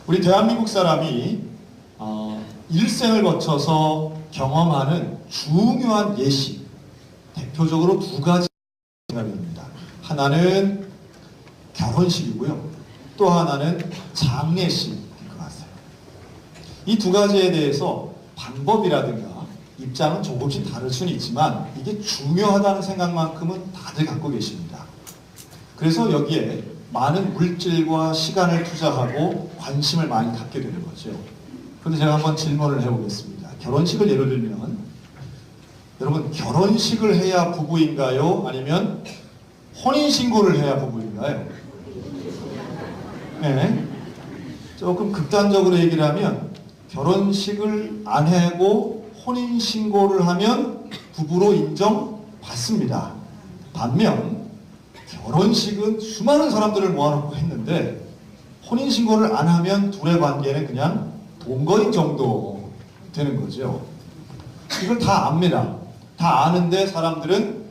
우리 대한민국 사람이 일생을 거쳐서 경험하는 중요한 예식, 대표적으로 두 가지 생각이 듭니다. 하나는 결혼식이고요. 또 하나는 장례식인 것 같아요. 이 두 가지에 대해서 방법이라든가 입장은 조금씩 다를 수는 있지만 이게 중요하다는 생각만큼은 다들 갖고 계십니다. 그래서 여기에 많은 물질과 시간을 투자하고 관심을 많이 갖게 되는 거죠. 그런데 제가 한번 질문을 해보겠습니다. 결혼식을 예를 들면 여러분, 결혼식을 해야 부부인가요? 아니면 혼인신고를 해야 부부인가요? 네. 조금 극단적으로 얘기를 하면 결혼식을 안 하고 혼인신고를 하면 부부로 인정받습니다. 반면 결혼식은 수많은 사람들을 모아놓고 했는데 혼인신고를 안 하면 둘의 관계는 그냥 동거인 정도 되는 거죠. 이걸 다 압니다. 다 아는데 사람들은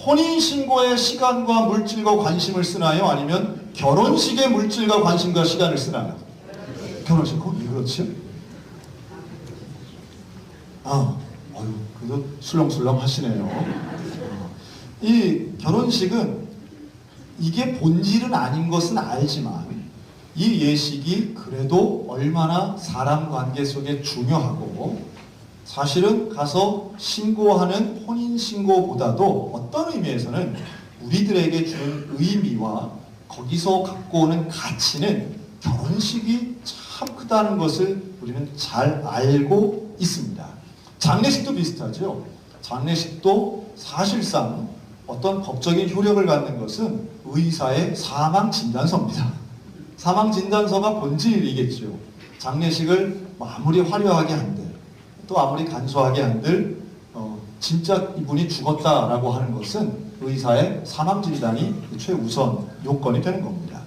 혼인신고에 시간과 물질과 관심을 쓰나요? 아니면 결혼식에 물질과 관심과 시간을 쓰나요? 결혼식, 왜 그렇죠? 그래도 술렁술렁 하시네요. 이 결혼식은 이게 본질은 아닌 것은 알지만 이 예식이 그래도 얼마나 사람 관계 속에 중요하고 사실은 가서 신고하는 혼인신고보다도 어떤 의미에서는 우리들에게 주는 의미와 거기서 갖고 오는 가치는 결혼식이 참 크다는 것을 우리는 잘 알고 있습니다. 장례식도 비슷하죠. 장례식도 사실상 어떤 법적인 효력을 갖는 것은 의사의 사망진단서입니다. 사망진단서가 본질이겠죠. 장례식을 아무리 화려하게 한들 또 아무리 간소하게 한들 진짜 이분이 죽었다라고 하는 것은 의사의 사망진단이 최우선 요건이 되는 겁니다.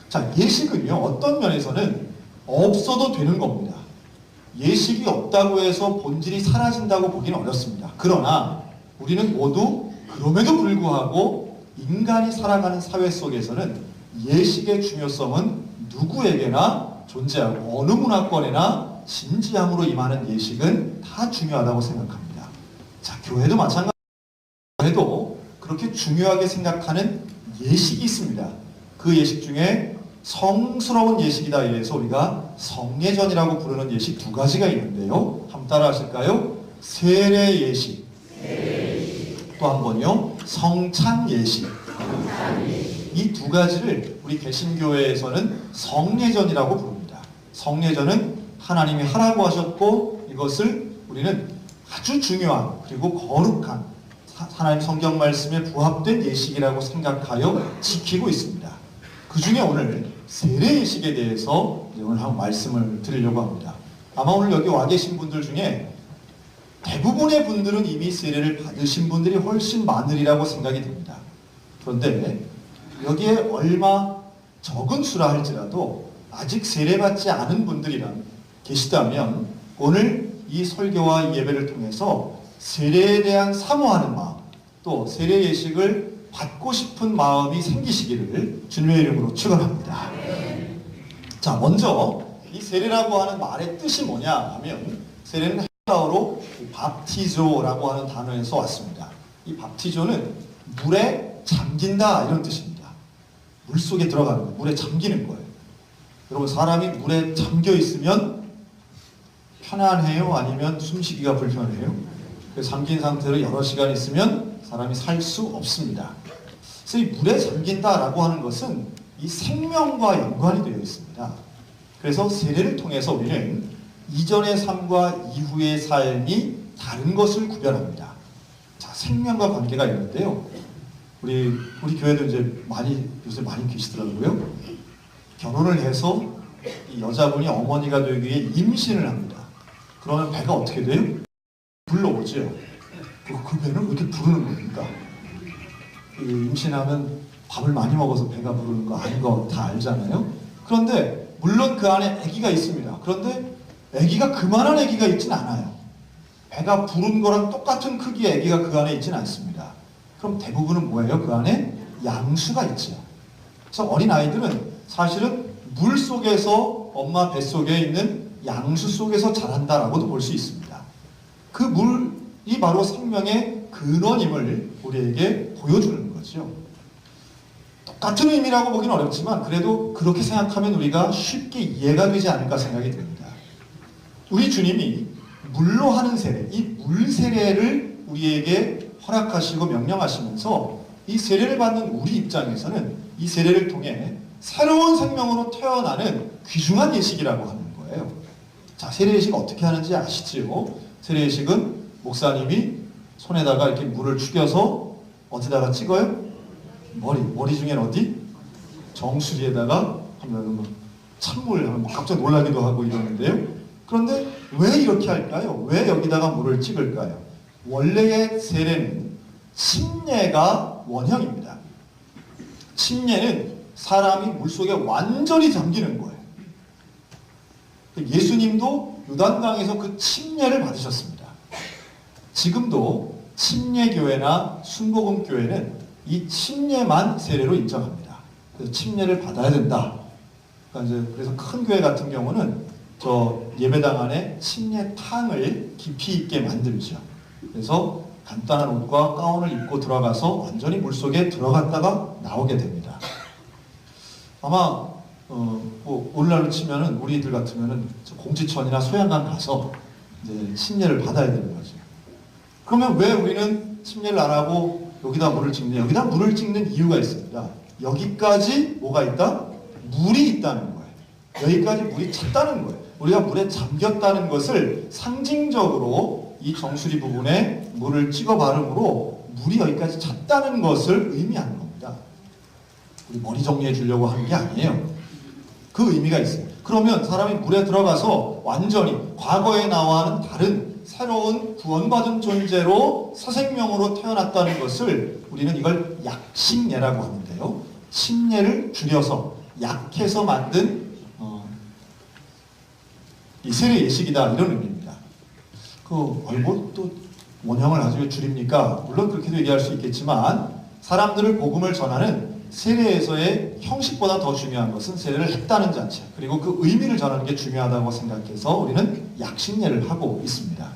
자, 예식은요, 어떤 면에서는 없어도 되는 겁니다. 예식이 없다고 해서 본질이 사라진다고 보기는 어렵습니다. 그러나 우리는 모두 그럼에도 불구하고 인간이 살아가는 사회 속에서는 예식의 중요성은 누구에게나 존재하고 어느 문화권에나 진지함으로 임하는 예식은 다 중요하다고 생각합니다. 자, 교회도 마찬가지로 교회도 그렇게 중요하게 생각하는 예식이 있습니다. 그 예식 중에 성스러운 예식이다 이래서 우리가 성례전이라고 부르는 예식 두 가지가 있는데요. 한번 따라 하실까요? 세례 예식, 또 한 번요, 성찬 예식. 이 두 가지를 우리 개신교회에서는 성례전이라고 부릅니다. 성례전은 하나님이 하라고 하셨고 이것을 우리는 아주 중요한 그리고 거룩한 하나님 성경 말씀에 부합된 예식이라고 생각하여 지키고 있습니다. 그 중에 오늘 세례 예식에 대해서 오늘 한번 말씀을 드리려고 합니다. 아마 오늘 여기 와 계신 분들 중에 대부분의 분들은 이미 세례를 받으신 분들이 훨씬 많으리라고 생각이 됩니다. 그런데 여기에 얼마 적은 수라 할지라도 아직 세례받지 않은 분들이란 계시다면 오늘 이 설교와 이 예배를 통해서 세례에 대한 사모하는 마음, 또 세례 예식을 받고 싶은 마음이 생기시기를 주님의 이름으로 축원합니다. 자, 먼저 이 세례라고 하는 말의 뜻이 뭐냐 하면 세례는 헬라어로 밥티조라고 하는 단어에서 왔습니다. 이 밥티조는 물에 잠긴다 이런 뜻입니다. 물속에 들어가는 거예요. 물에 잠기는 거예요. 여러분, 사람이 물에 잠겨 있으면 편안해요? 아니면 숨쉬기가 불편해요? 잠긴 상태로 여러 시간 있으면 사람이 살 수 없습니다. 그래서 이 물에 잠긴다라고 하는 것은 이 생명과 연관이 되어 있습니다. 그래서 세례를 통해서 우리는 이전의 삶과 이후의 삶이 다른 것을 구별합니다. 자, 생명과 관계가 있는데요. 우리 교회도 이제 요새 많이 계시더라고요. 결혼을 해서 이 여자분이 어머니가 되기 위해 임신을 합니다. 그러면 배가 어떻게 돼요? 불러오죠. 그 배는 왜 이렇게 부르는 겁니까? 임신하면 밥을 많이 먹어서 배가 부르는 거 아닌 거 다 알잖아요. 그런데 물론 그 안에 아기가 있습니다. 그런데 아기가 그만한 아기가 있진 않아요. 배가 부른 거랑 똑같은 크기의 아기가 그 안에 있진 않습니다. 그럼 대부분은 뭐예요? 그 안에 양수가 있죠. 그래서 어린아이들은 사실은 물 속에서 엄마 뱃속에 있는 양수 속에서 자란다라고도 볼 수 있습니다. 그 물이 바로 생명의 근원임을 우리에게 보여주는 거죠. 똑같은 의미라고 보기는 어렵지만 그래도 그렇게 생각하면 우리가 쉽게 이해가 되지 않을까 생각이 듭니다. 우리 주님이 물로 하는 세례, 이 물 세례를 우리에게 허락하시고 명령하시면서 이 세례를 받는 우리 입장에서는 이 세례를 통해 새로운 생명으로 태어나는 귀중한 예식이라고 하는 거예요. 자, 세례 예식 어떻게 하는지 아시지요? 세례 예식은 목사님이 손에다가 이렇게 물을 죽여서 어디다가 찍어요? 머리 중엔 어디? 정수리에다가 하면 뭐 찬물 하면 깜짝 놀라기도 하고 이러는데요. 그런데 왜 이렇게 할까요? 왜 여기다가 물을 찍을까요? 원래의 세례는 침례가 원형입니다. 침례는 사람이 물속에 완전히 잠기는 거예요. 예수님도 요단강에서 그 침례를 받으셨습니다. 지금도 침례교회나 순복음교회는 이 침례만 세례로 인정합니다. 그래서 침례를 받아야 된다. 그래서 큰 교회 같은 경우는 저 예배당 안에 침례탕을 깊이 있게 만들죠. 그래서 간단한 옷과 가운을 입고 들어가서 완전히 물속에 들어갔다가 나오게 됩니다. 아마 뭐 오늘날로 치면은 우리들 같으면은 공지천이나 소양강 가서 이제 침례를 받아야 되는 거죠. 그러면 왜 우리는 침례를 안 하고 여기다 물을 찍느냐? 여기다 물을 찍는 이유가 있습니다. 여기까지 뭐가 있다? 물이 있다는 거예요. 여기까지 물이 찼다는 거예요. 우리가 물에 잠겼다는 것을 상징적으로 이 정수리 부분에 물을 찍어 바름으로 물이 여기까지 찼다는 것을 의미하는 겁니다. 우리 머리 정리해 주려고 하는 게 아니에요. 그 의미가 있어요. 그러면 사람이 물에 들어가서 완전히 과거에 나와는 다른 새로운 구원받은 존재로 새 생명으로 태어났다는 것을 우리는 이걸 약식례라고 하는데요. 침례를 줄여서 약해서 만든 이 세례 예식이다 이런 의미입니다. 뭐 또 원형을 아주 줄입니까? 물론 그렇게도 얘기할 수 있겠지만 사람들을 복음을 전하는 세례에서의 형식보다 더 중요한 것은 세례를 했다는 자체 그리고 그 의미를 전하는 게 중요하다고 생각해서 우리는 약식례를 하고 있습니다.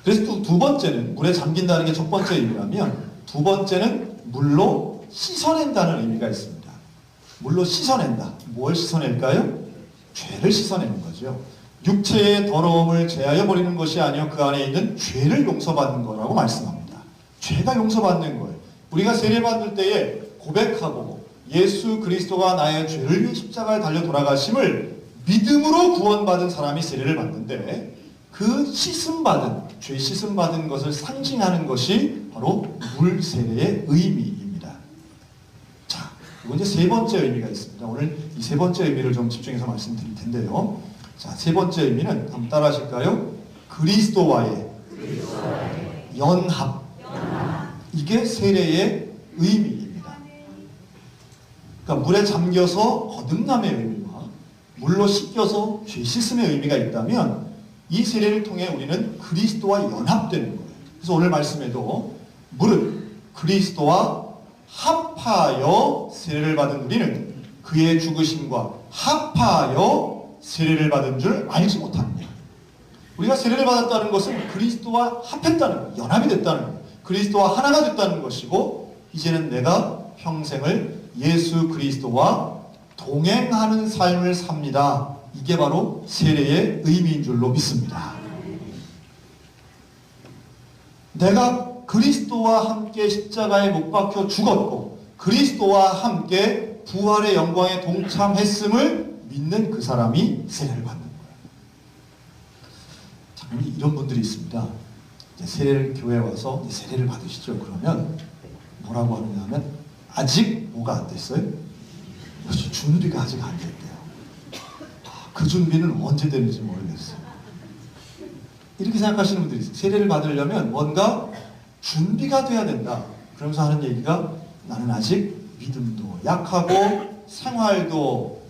그래서 또 두 번째는 물에 잠긴다는 게 첫 번째 의미라면 두 번째는 물로 씻어낸다는 의미가 있습니다. 물로 씻어낸다. 뭘 씻어낼까요? 죄를 씻어내는 거죠. 육체의 더러움을 제하여 버리는 것이 아니요 그 안에 있는 죄를 용서받는 거라고 말씀합니다. 죄가 용서받는 거예요. 우리가 세례받을 때에 고백하고 예수 그리스도가 나의 죄를 위해 십자가에 달려 돌아가심을 믿음으로 구원받은 사람이 세례를 받는데 그 씻음받은 죄 씻음받은 것을 상징하는 것이 바로 물 세례의 의미입니다. 자, 이거 이제 세 번째 의미가 있습니다. 오늘 이 세 번째 의미를 좀 집중해서 말씀드릴 텐데요. 자, 세 번째 의미는 한번 따라 하실까요? 그리스도와의 연합. 이게 세례의 의미입니다. 그러니까 물에 잠겨서 거듭남의 의미와 물로 씻겨서 죄 씻음의 의미가 있다면 이 세례를 통해 우리는 그리스도와 연합되는 거예요. 그래서 오늘 말씀에도 물은 그리스도와 합하여 세례를 받은 우리는 그의 죽으심과 합하여 세례를 받은 줄 알지 못합니다. 우리가 세례를 받았다는 것은 그리스도와 합했다는 거예요. 연합이 됐다는 거예요. 그리스도와 하나가 됐다는 것이고 이제는 내가 평생을 예수 그리스도와 동행하는 삶을 삽니다. 이게 바로 세례의 의미인 줄로 믿습니다. 내가 그리스도와 함께 십자가에 못 박혀 죽었고 그리스도와 함께 부활의 영광에 동참했음을 믿는 그 사람이 세례를 받는 거예요. 자, 이런 분들이 있습니다. 세례를 교회에 와서 세례를 받으시죠. 그러면 뭐라고 하느냐면 아직 뭐가 안 됐어요? 준비가 아직 안 됐대요. 그 준비는 언제 되는지 모르겠어요. 이렇게 생각하시는 분들이 있어요. 세례를 받으려면 뭔가 준비가 돼야 된다. 그러면서 하는 얘기가 나는 아직 믿음도 약하고 생활도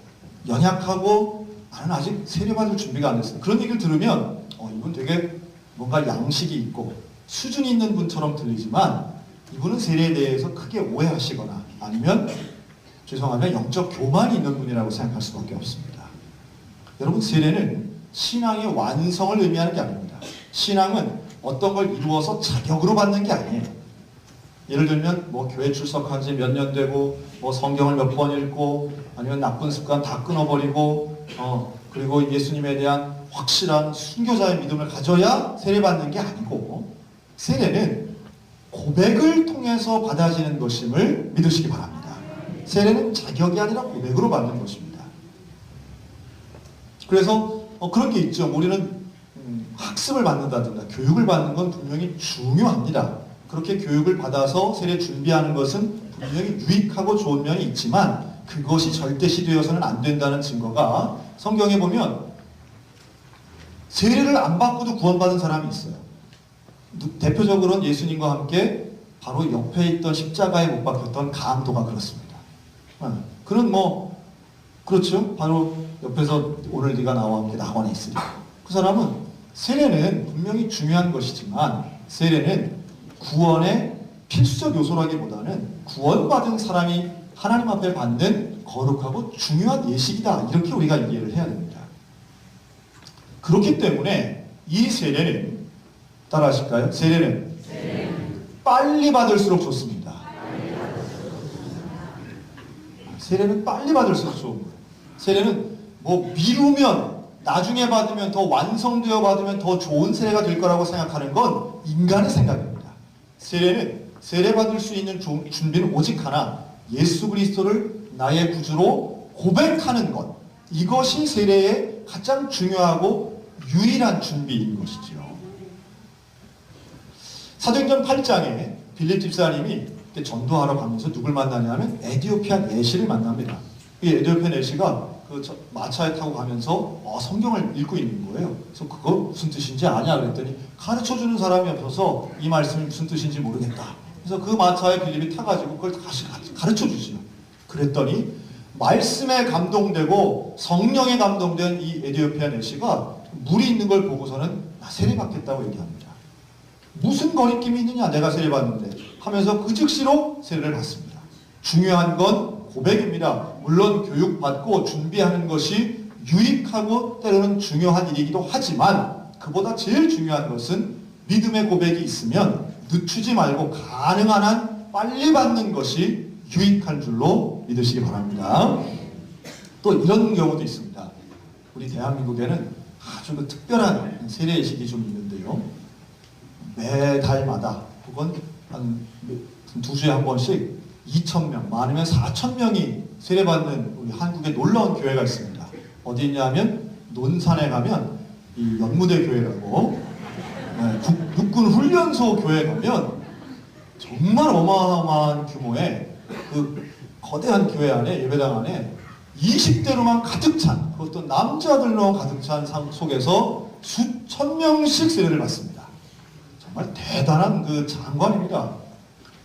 연약하고 나는 아직 세례 받을 준비가 안 됐어요. 그런 얘기를 들으면 이건 되게 뭔가 양식이 있고 수준이 있는 분처럼 들리지만 이분은 세례에 대해서 크게 오해하시거나 아니면 죄송하면 영적 교만이 있는 분이라고 생각할 수밖에 없습니다. 여러분, 세례는 신앙의 완성을 의미하는 게 아닙니다. 신앙은 어떤 걸 이루어서 자격으로 받는 게 아니에요. 예를 들면 뭐 교회 출석한 지 몇 년 되고 뭐 성경을 몇 번 읽고 아니면 나쁜 습관 다 끊어버리고 그리고 예수님에 대한 확실한 순교자의 믿음을 가져야 세례받는 게 아니고, 세례는 고백을 통해서 받아지는 것임을 믿으시기 바랍니다. 세례는 자격이 아니라 고백으로 받는 것입니다. 그래서 그런 게 있죠. 우리는 학습을 받는다든가 교육을 받는 건 분명히 중요합니다. 그렇게 교육을 받아서 세례 준비하는 것은 분명히 유익하고 좋은 면이 있지만 그것이 절대시 되어서는 안 된다는 증거가 성경에 보면 세례를 안 받고도 구원받은 사람이 있어요. 대표적으로는 예수님과 함께 바로 옆에 있던 십자가에 못 박혔던 강도가 그렇습니다. 그는 그렇죠. 바로 옆에서 오늘 네가 나와 함께 낙원에 있으리. 그 사람은 세례는 분명히 중요한 것이지만 세례는 구원의 필수적 요소라기보다는 구원받은 사람이 하나님 앞에 받는 거룩하고 중요한 예식이다. 이렇게 우리가 이해를 해야 됩니다. 그렇기 때문에 이 세례는, 따라하실까요? 세례는 빨리 받을수록 좋습니다. 세례는 빨리 받을수록 좋은 거예요. 세례는 미루면 나중에 받으면 더 완성되어 받으면 더 좋은 세례가 될 거라고 생각하는 건 인간의 생각입니다. 세례는 세례 받을 수 있는 준비는 오직 하나, 예수 그리스도를 나의 구주로 고백하는 것. 이것이 세례의 가장 중요하고 유일한 준비인 것이죠. 사도행전 8장에 빌립 집사님이 전도하러 가면서 누굴 만나냐면 에디오피아 내시를 만납니다. 이 에디오피아 내시가 마차에 타고 가면서 성경을 읽고 있는 거예요. 그래서 그거 무슨 뜻인지 아냐 그랬더니 가르쳐주는 사람이 없어서 이 말씀이 무슨 뜻인지 모르겠다. 그래서 그 마차에 빌립이 타가지고 그걸 다시 가르쳐주지요. 그랬더니 말씀에 감동되고 성령에 감동된 이 에디오피아 내시가 물이 있는 걸 보고서는 나 세례받겠다고 얘기합니다. 무슨 거리낌이 있느냐, 내가 세례받는데 하면서 그 즉시로 세례를 받습니다. 중요한 건 고백입니다. 물론 교육받고 준비하는 것이 유익하고 때로는 중요한 일이기도 하지만 그보다 제일 중요한 것은 믿음의 고백이 있으면 늦추지 말고 가능한 한 빨리 받는 것이 유익한 줄로 믿으시기 바랍니다. 또 이런 경우도 있습니다. 우리 대한민국에는 아주 특별한 세례의식이 좀 있는데요. 매달마다 혹은 한 두 주에 한 번씩 2,000명, 많으면 4,000명이 세례받는 우리 한국의 놀라운 교회가 있습니다. 어디 있냐면 논산에 가면 이 연무대 교회라고, 육군 훈련소 교회에 가면 정말 어마어마한 규모의 그 거대한 교회 안에, 예배당 안에 20대로만 가득 찬, 그것도 남자들로 가득 찬 상 속에서 수천 명씩 세례를 받습니다. 정말 대단한 그 장관입니다.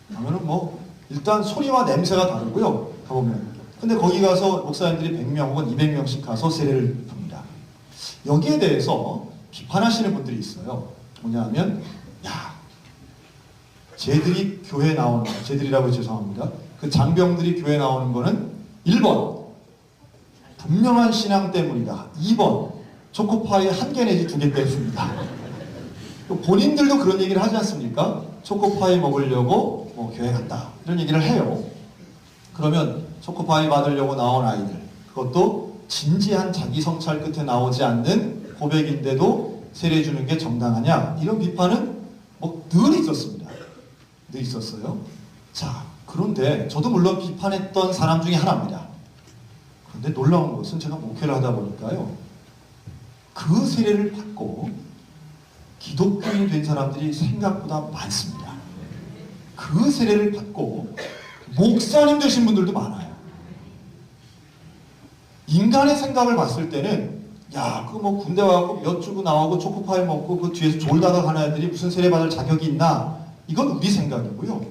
그러면은 일단 소리와 냄새가 다르고요. 가보면. 근데 거기 가서 목사님들이 100명 혹은 200명씩 가서 세례를 봅니다. 여기에 대해서 비판하시는 분들이 있어요. 뭐냐면, 쟤들이 교회 나오는 거, 쟤들이라고 죄송합니다. 그 장병들이 교회 나오는 거는 1번, 분명한 신앙 때문이다. 2번, 초코파이 1개 내지 2개 때문이다. 본인들도 그런 얘기를 하지 않습니까? 초코파이 먹으려고 교회 갔다. 이런 얘기를 해요. 그러면 초코파이 받으려고 나온 아이들, 그것도 진지한 자기 성찰 끝에 나오지 않는 고백인데도 세례 주는 게 정당하냐? 이런 비판은 늘 있었습니다. 늘 있었어요. 자, 그런데 저도 물론 비판했던 사람 중에 하나입니다. 그런데 놀라운 것은 제가 목회를 하다 보니까요. 그 세례를 받고 기독교인이 된 사람들이 생각보다 많습니다. 그 세례를 받고 목사님 되신 분들도 많아요. 인간의 생각을 봤을 때는 군대 와갖고 몇 주고 나오고 초코파이 먹고 그 뒤에서 졸다가 가는 애들이 무슨 세례 받을 자격이 있나? 이건 우리 생각이고요.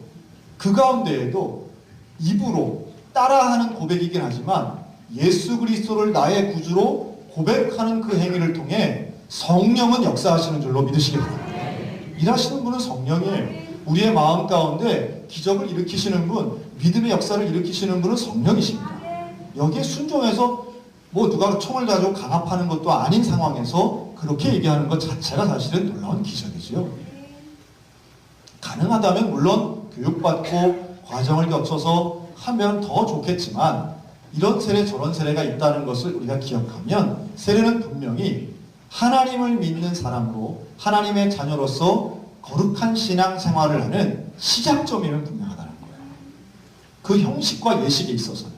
그 가운데에도 입으로 따라하는 고백이긴 하지만 예수 그리스도를 나의 구주로 고백하는 그 행위를 통해 성령은 역사하시는 줄로 믿으시기 바랍니다. 일하시는 분은 성령이에요. 우리의 마음 가운데 기적을 일으키시는 분, 믿음의 역사를 일으키시는 분은 성령이십니다. 여기에 순종해서 뭐 누가 총을 가지고 강압하는 것도 아닌 상황에서 그렇게 얘기하는 것 자체가 사실은 놀라운 기적이지요. 가능하다면 물론 교육받고 과정을 거쳐서 하면 더 좋겠지만 이런 세례 저런 세례가 있다는 것을 우리가 기억하면 세례는 분명히 하나님을 믿는 사람으로 하나님의 자녀로서 거룩한 신앙 생활을 하는 시작점이면 분명하다는 거예요. 그 형식과 예식에 있어서는.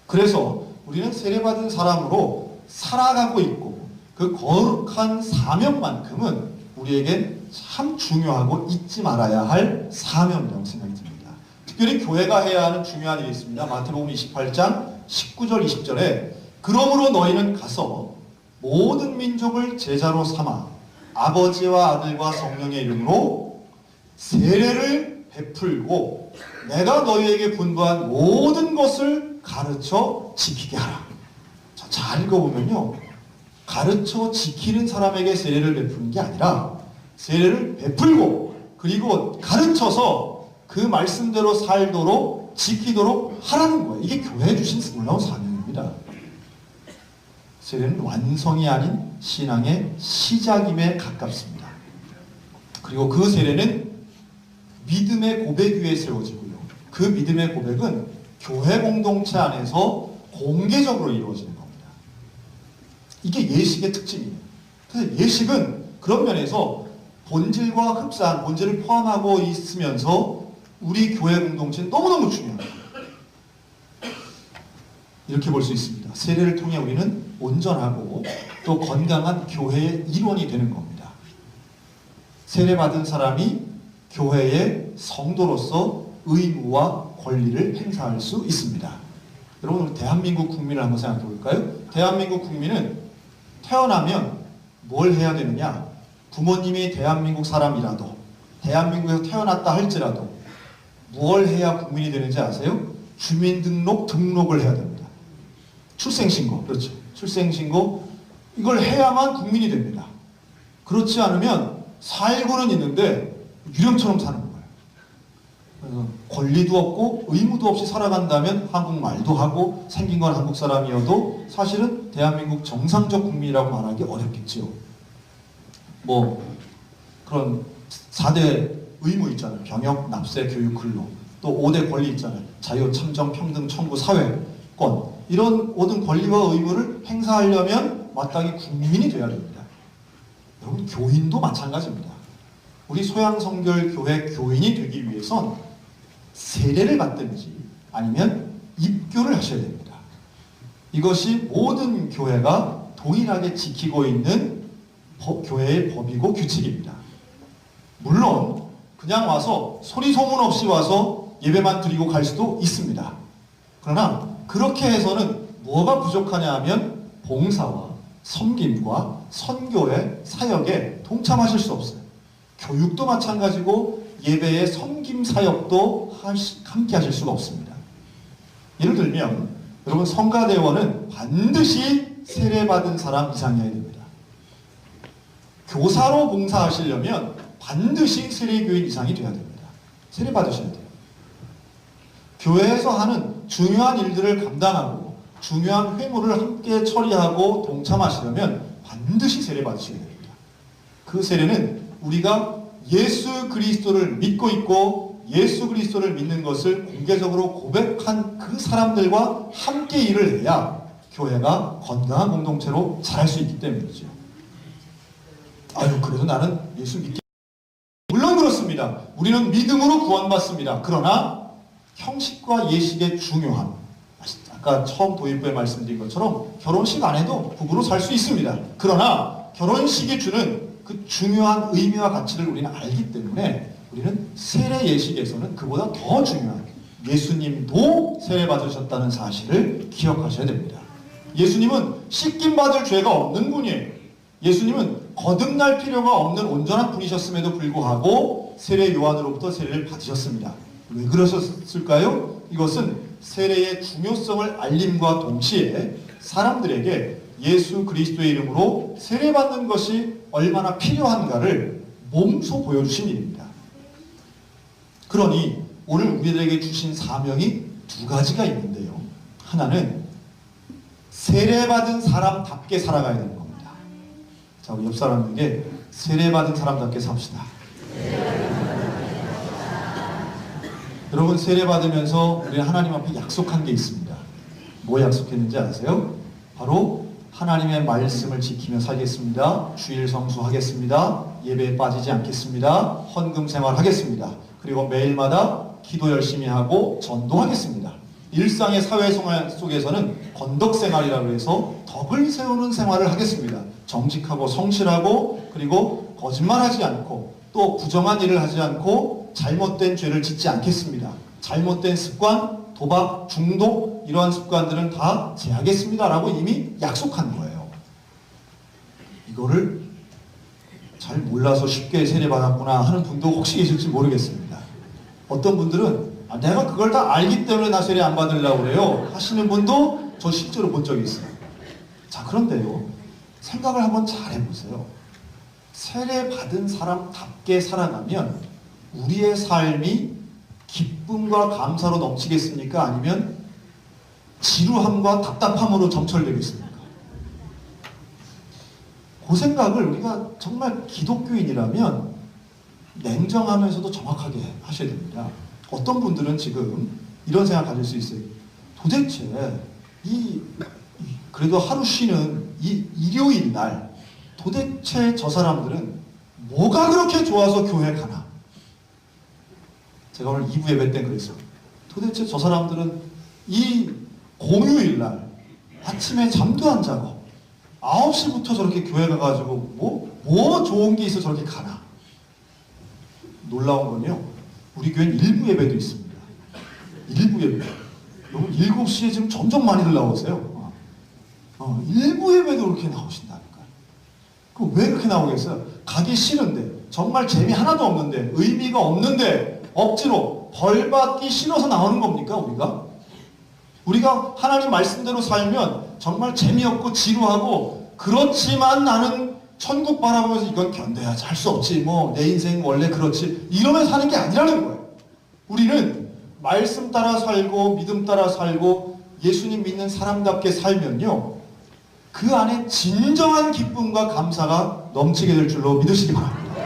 그래서 우리는 세례받은 사람으로 살아가고 있고 그 거룩한 사명만큼은 우리에게 참 중요하고 잊지 말아야 할 사명이라고 생각이 듭니다. 특별히 교회가 해야 하는 중요한 일이 있습니다. 마태복음 28장 19절 20절에 그러므로 너희는 가서 모든 민족을 제자로 삼아 아버지와 아들과 성령의 이름으로 세례를 베풀고 내가 너희에게 분부한 모든 것을 가르쳐 지키게 하라. 자, 잘 읽어보면요. 가르쳐 지키는 사람에게 세례를 베푸는 게 아니라 세례를 베풀고 그리고 가르쳐서 그 말씀대로 살도록 지키도록 하라는 거예요. 이게 교회에 주신 놀라운 사명입니다. 세례는 완성이 아닌 신앙의 시작임에 가깝습니다. 그리고 그 세례는 믿음의 고백 위에 세워지고요. 그 믿음의 고백은 교회 공동체 안에서 공개적으로 이루어지는 겁니다. 이게 예식의 특징이에요. 그래서 예식은 그런 면에서 본질과 흡사한 본질을 포함하고 있으면서 우리 교회 공동체는 너무너무 중요합니다. 이렇게 볼 수 있습니다. 세례를 통해 우리는 온전하고 또 건강한 교회의 일원이 되는 겁니다. 세례받은 사람이 교회의 성도로서 의무와 권리를 행사할 수 있습니다. 여러분, 우리 대한민국 국민을 한번 생각해 볼까요? 대한민국 국민은 태어나면 뭘 해야 되느냐? 부모님이 대한민국 사람이라도 대한민국에서 태어났다 할지라도 뭘 해야 국민이 되는지 아세요? 주민등록 등록을 해야 됩니다. 출생신고, 그렇죠. 출생신고, 이걸 해야만 국민이 됩니다. 그렇지 않으면 살고는 있는데 유령처럼 사는 거예요. 그래서 권리도 없고 의무도 없이 살아간다면 한국말도 하고 생긴 건 한국 사람이어도 사실은 대한민국 정상적 국민이라고 말하기 어렵겠지요. 뭐 그런 4대 의무 있잖아요. 병역, 납세, 교육, 근로. 또 5대 권리 있잖아요. 자유, 참정, 평등, 청구, 사회권. 이런 모든 권리와 의무를 행사하려면 마땅히 국민이 되어야 됩니다. 여러분, 교인도 마찬가지입니다. 우리 소양성결교회 교인이 되기 위해선 세례를 받든지 아니면 입교를 하셔야 됩니다. 이것이 모든 교회가 동일하게 지키고 있는 교회의 법이고 규칙입니다. 물론 그냥 와서 소리 소문 없이 와서 예배만 드리고 갈 수도 있습니다. 그러나 그렇게 해서는 뭐가 부족하냐 하면 봉사와 섬김과 선교의 사역에 동참하실 수 없어요. 교육도 마찬가지고 예배의 섬김 사역도 함께 하실 수가 없습니다. 예를 들면 여러분, 성가대원은 반드시 세례받은 사람 이상이어야 됩니다. 교사로 봉사하시려면 반드시 세례교인 이상이 되어야 됩니다. 세례받으셔야 돼요. 교회에서 하는 중요한 일들을 감당하고 중요한 회무를 함께 처리하고 동참하시려면 반드시 세례받으셔야 됩니다. 그 세례는 우리가 예수 그리스도를 믿고 있고 예수 그리스도를 믿는 것을 공개적으로 고백한 그 사람들과 함께 일을 해야 교회가 건강한 공동체로 자랄 수 있기 때문이죠. 아유, 그래도 나는 예수 믿기. 물론 그렇습니다. 우리는 믿음으로 구원받습니다. 그러나 형식과 예식의 중요함, 아까 처음 도입부에 말씀드린 것처럼 결혼식 안 해도 부부로 살 수 있습니다. 그러나 결혼식이 주는 그 중요한 의미와 가치를 우리는 알기 때문에 우리는 세례 예식에서는 그보다 더 중요한 예수님도 세례 받으셨다는 사실을 기억하셔야 됩니다. 예수님은 씻김 받을 죄가 없는 분이에요. 예수님은 거듭날 필요가 없는 온전한 분이셨음에도 불구하고 세례 요한으로부터 세례를 받으셨습니다. 왜 그러셨을까요? 이것은 세례의 중요성을 알림과 동시에 사람들에게 예수 그리스도의 이름으로 세례받는 것이 얼마나 필요한가를 몸소 보여주신 일입니다. 그러니 오늘 우리들에게 주신 사명이 두 가지가 있는데요. 하나는 세례받은 사람답게 살아가야 되는 겁니다. 자, 우리 옆 사람에게 세례받은 사람답게 삽시다. 여러분, 세례받으면서 우리 하나님 앞에 약속한 게 있습니다. 뭐 약속했는지 아세요? 바로 하나님의 말씀을 지키며 살겠습니다. 주일 성수하겠습니다. 예배에 빠지지 않겠습니다. 헌금 생활하겠습니다. 그리고 매일마다 기도 열심히 하고 전도하겠습니다. 일상의 사회생활 속에서는 건덕생활이라고 해서 덕을 세우는 생활을 하겠습니다. 정직하고 성실하고 그리고 거짓말하지 않고 또 부정한 일을 하지 않고 잘못된 죄를 짓지 않겠습니다. 잘못된 습관, 도박, 중독 이러한 습관들은 다 제하겠습니다 라고 이미 약속한 거예요. 이거를 잘 몰라서 쉽게 세례받았구나 하는 분도 혹시 계실지 모르겠습니다. 어떤 분들은 내가 그걸 다 알기 때문에 나 세례 안 받으려고 그래요 하시는 분도 저 실제로 본 적이 있어요. 자, 그런데요, 생각을 한번 잘 해보세요. 세례 받은 사람답게 살아가면 우리의 삶이 기쁨과 감사로 넘치겠습니까? 아니면 지루함과 답답함으로 점철되겠습니까? 그 생각을 우리가 정말 기독교인이라면 냉정하면서도 정확하게 하셔야 됩니다. 어떤 분들은 지금 이런 생각 가질 수 있어요. 도대체 그래도 하루 쉬는 이 일요일 날 도대체 저 사람들은 뭐가 그렇게 좋아서 교회 가나? 제가 오늘 2부 예배 때 그랬어요. 도대체 저 사람들은 이 공휴일 날 아침에 잠도 안 자고 9시부터 저렇게 교회 가가지고 뭐 좋은 게 있어 저렇게 가나? 놀라운 건요, 우리 교회는 일부 예배도 있습니다. 일부 예배. 여러분 7시에 지금 점점 많이들 나오세요. 일부 예배도 그렇게 나오신다니까요. 그럼 왜 그렇게 나오겠어요? 가기 싫은데, 정말 재미 하나도 없는데, 의미가 없는데 억지로 벌받기 싫어서 나오는 겁니까 우리가? 우리가 하나님 말씀대로 살면 정말 재미없고 지루하고, 그렇지만 나는 천국 바라보면서 이건 견뎌야지, 할 수 없지, 내 인생 원래 그렇지, 이러면서 사는 게 아니라는 거예요. 우리는 말씀 따라 살고 믿음 따라 살고 예수님 믿는 사람답게 살면요, 그 안에 진정한 기쁨과 감사가 넘치게 될 줄로 믿으시기 바랍니다.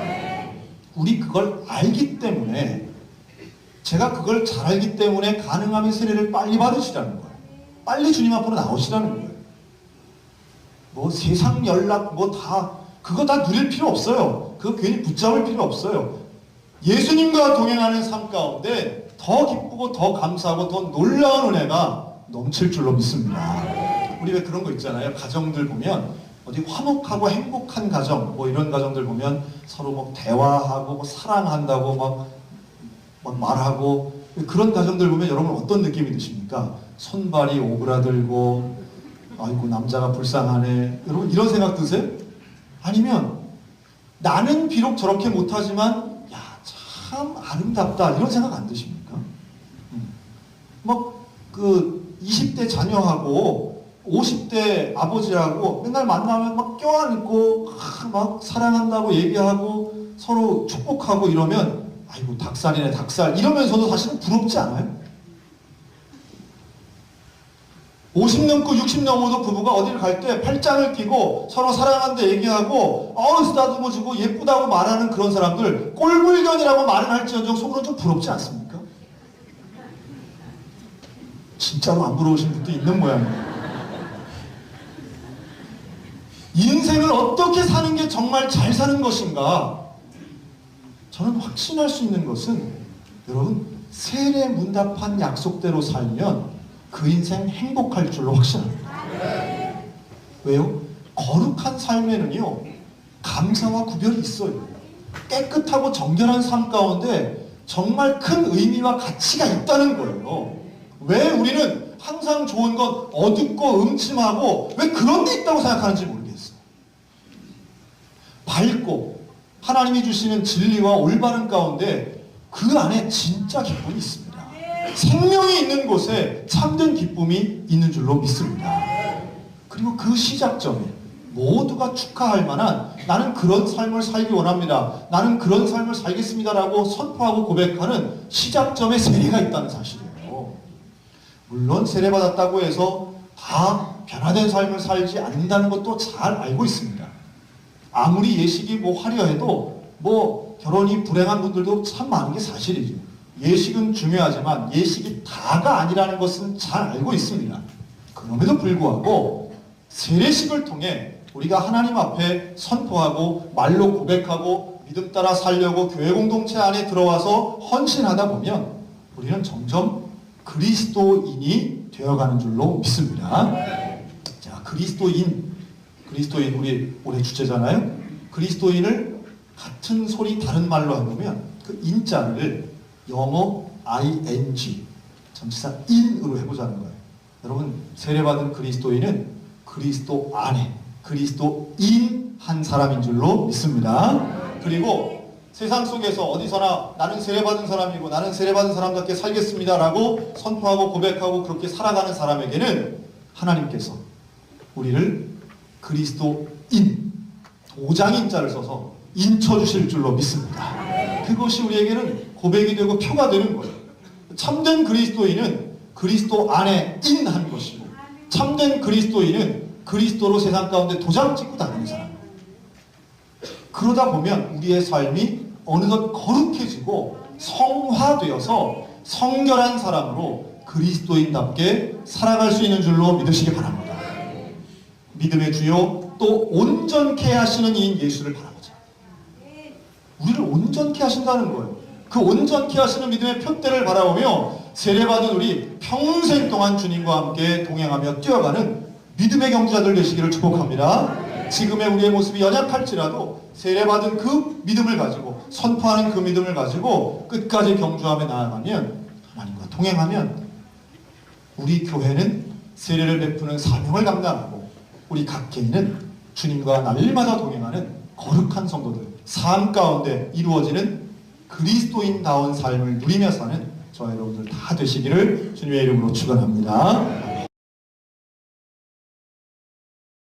우리 그걸 알기 때문에, 제가 그걸 잘 알기 때문에 가능하면 세례를 빨리 받으시라는 거예요. 빨리 주님 앞으로 나오시라는 거예요. 세상 연락 그거 다 누릴 필요 없어요. 그거 괜히 붙잡을 필요 없어요. 예수님과 동행하는 삶 가운데 더 기쁘고 더 감사하고 더 놀라운 은혜가 넘칠 줄로 믿습니다. 우리 왜 그런 거 있잖아요. 가정들 보면 어디 화목하고 행복한 가정, 이런 가정들 보면 서로 대화하고 사랑한다고 막 말하고, 그런 가정들 보면 여러분 어떤 느낌이 드십니까? 손발이 오그라들고, 아이고 남자가 불쌍하네, 여러분 이런 생각 드세요? 아니면 나는 비록 저렇게 못하지만 야 참 아름답다, 이런 생각 안 드십니까? 20대 자녀하고 50대 아버지하고 맨날 만나면 막 껴안고 막 사랑한다고 얘기하고 서로 축복하고 이러면 아이고 닭살이네 닭살, 이러면서도 사실은 부럽지 않아요? 50 넘고 60 넘어도 부부가 어딜 갈 때 팔짱을 끼고 서로 사랑한다 얘기하고 쓰다듬어주고 예쁘다고 말하는 그런 사람들, 꼴불견이라고 말은 할지언정 속으로 좀 부럽지 않습니까? 진짜로 안 부러우신 분도 있는 모양이에요. 인생을 어떻게 사는 게 정말 잘 사는 것인가? 저는 확신할 수 있는 것은, 여러분 세례 문답한 약속대로 살면 그 인생 행복할 줄로 확신합니다. 왜요? 거룩한 삶에는요, 감사와 구별이 있어요. 깨끗하고 정결한 삶 가운데 정말 큰 의미와 가치가 있다는 거예요. 왜 우리는 항상 좋은 건 어둡고 음침하고 왜 그런 게 있다고 생각하는지 모르겠어요. 밝고 하나님이 주시는 진리와 올바른 가운데 그 안에 진짜 기쁨이 있습니다. 생명이 있는 곳에 참된 기쁨이 있는 줄로 믿습니다. 그리고 그 시작점에 모두가 축하할 만한 나는 그런 삶을 살기 원합니다. 나는 그런 삶을 살겠습니다라고 선포하고 고백하는 시작점에 세례가 있다는 사실이에요. 물론 세례받았다고 해서 다 변화된 삶을 살지 않는다는 것도 잘 알고 있습니다. 아무리 예식이 화려해도 결혼이 불행한 분들도 참 많은 게 사실이죠. 예식은 중요하지만 예식이 다가 아니라는 것은 잘 알고 있습니다. 그럼에도 불구하고 세례식을 통해 우리가 하나님 앞에 선포하고 말로 고백하고 믿음 따라 살려고 교회 공동체 안에 들어와서 헌신하다 보면 우리는 점점 그리스도인이 되어가는 줄로 믿습니다. 자, 그리스도인 우리 올해 주제잖아요. 그리스도인을 같은 소리 다른 말로 해보면 그 인자를 영어 ing 전치사 in으로 해보자는 거예요. 여러분 세례받은 그리스도인은 그리스도 안에 그리스도인 한 사람인 줄로 믿습니다. 그리고 세상 속에서 어디서나 나는 세례받은 사람이고 나는 세례받은 사람답게 살겠습니다 라고 선포하고 고백하고 그렇게 살아가는 사람에게는 하나님께서 우리를 그리스도인 도장인자를 써서 인쳐주실 줄로 믿습니다. 그것이 우리에게는 고백이 되고 표가 되는 거예요. 참된 그리스도인은 그리스도 안에 인한 것이고 참된 그리스도인은 그리스도로 세상 가운데 도장 찍고 다니는 사람. 그러다 보면 우리의 삶이 어느덧 거룩해지고 성화되어서 성결한 사람으로 그리스도인답게 살아갈 수 있는 줄로 믿으시기 바랍니다. 믿음의 주요 또 온전케 하시는 이인 예수를 바라보자. 우리를 온전케 하신다는 거예요. 그 온전케 하시는 믿음의 표대를 바라보며 세례받은 우리 평생 동안 주님과 함께 동행하며 뛰어가는 믿음의 경주자들 되시기를 축복합니다. 지금의 우리의 모습이 연약할지라도 세례받은 그 믿음을 가지고 선포하는 그 믿음을 가지고 끝까지 경주하며 나아가면 하나님과 동행하면 우리 교회는 세례를 베푸는 사명을 감당하고 우리 각 개인은 주님과 날마다 동행하는 거룩한 성도들 삶 가운데 이루어지는 그리스도인다운 삶을 누리며 사는 저와 여러분들 다 되시기를 주님의 이름으로 축원합니다.